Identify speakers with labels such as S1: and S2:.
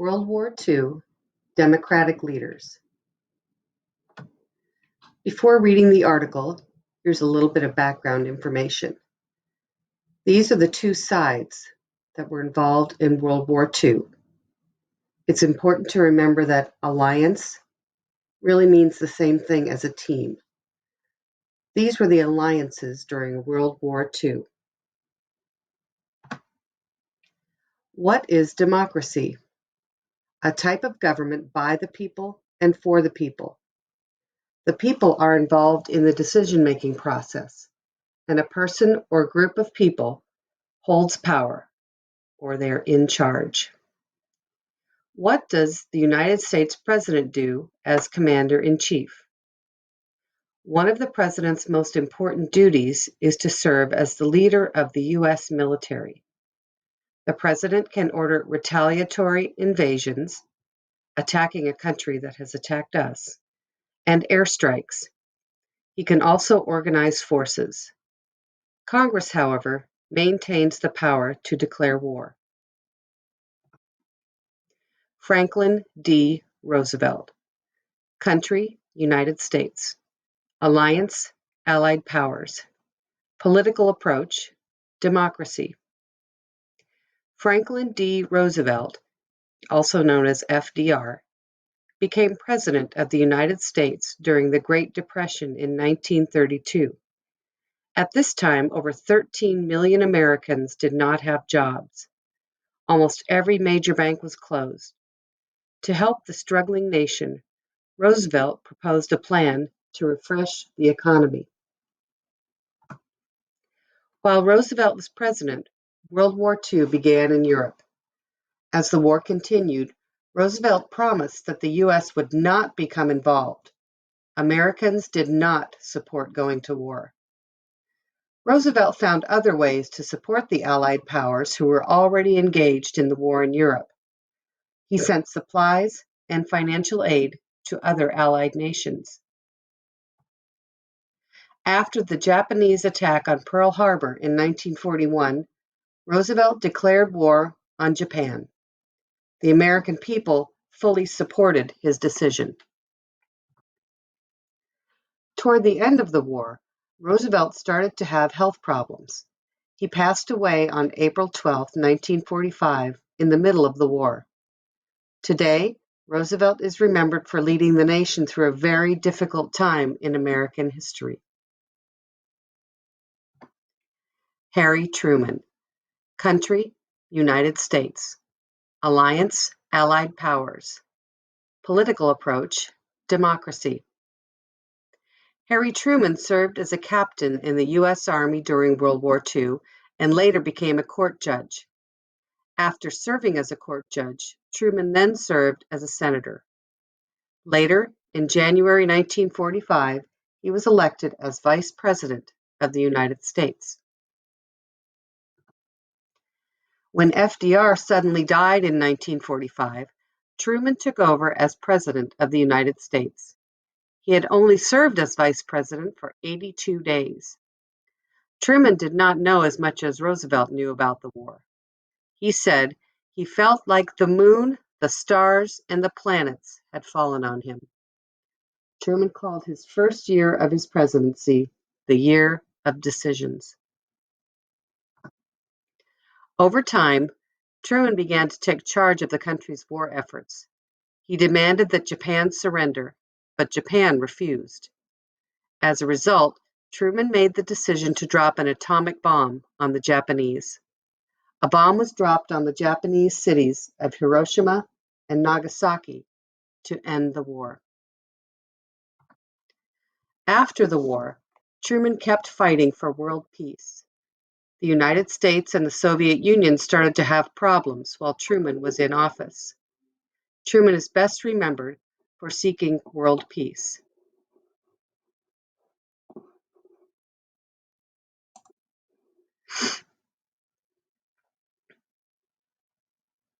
S1: World War II, Democratic Leaders. Before reading the article, here's a little bit of background information. These are the two sides that were involved in World War II. It's important to remember that alliance really means the same thing as a team. These were the alliances during World War II. What is democracy? A type of government by the people and for the people. The people are involved in the decision-making process, and a person or group of people holds power, or they're in charge. What does the United States President do as Commander-in-Chief? One of the President's most important duties is to serve as the leader of the U.S. military. The President can order retaliatory invasions, attacking a country that has attacked us, and airstrikes. He can also organize forces. Congress, however, maintains the power to declare war. Franklin D. Roosevelt. Country, United States. Alliance, Allied Powers. Political approach, democracy. Franklin D. Roosevelt, also known as FDR, became President of the United States during the Great Depression in 1932. At this time, over 13 million Americans did not have jobs. Almost every major bank was closed. To help the struggling nation, Roosevelt proposed a plan to refresh the economy. While Roosevelt was president, World War II began in Europe. As the war continued, Roosevelt promised that the U.S. would not become involved. Americans did not support going to war. Roosevelt found other ways to support the Allied powers who were already engaged in the war in Europe. He sent supplies and financial aid to other Allied nations. After the Japanese attack on Pearl Harbor in 1941, Roosevelt declared war on Japan. The American people fully supported his decision. Toward the end of the war, Roosevelt started to have health problems. He passed away on April 12, 1945, in the middle of the war. Today, Roosevelt is remembered for leading the nation through a very difficult time in American history. Harry Truman. Country, United States. Alliance, Allied Powers. Political approach, democracy. Harry Truman served as a captain in the U.S. Army during World War II and later became a court judge. After serving as a court judge, Truman then served as a senator. Later, in January 1945, he was elected as Vice President of the United States. When FDR suddenly died in 1945, Truman took over as President of the United States. He had only served as Vice President for 82 days. Truman did not know as much as Roosevelt knew about the war. He said he felt like the moon, the stars, and the planets had fallen on him. Truman called his first year of his presidency the year of decisions. Over time, Truman began to take charge of the country's war efforts. He demanded that Japan surrender, but Japan refused. As a result, Truman made the decision to drop an atomic bomb on the Japanese. A bomb was dropped on the Japanese cities of Hiroshima and Nagasaki to end the war. After the war, Truman kept fighting for world peace. The United States and the Soviet Union started to have problems while Truman was in office. Truman is best remembered for seeking world peace.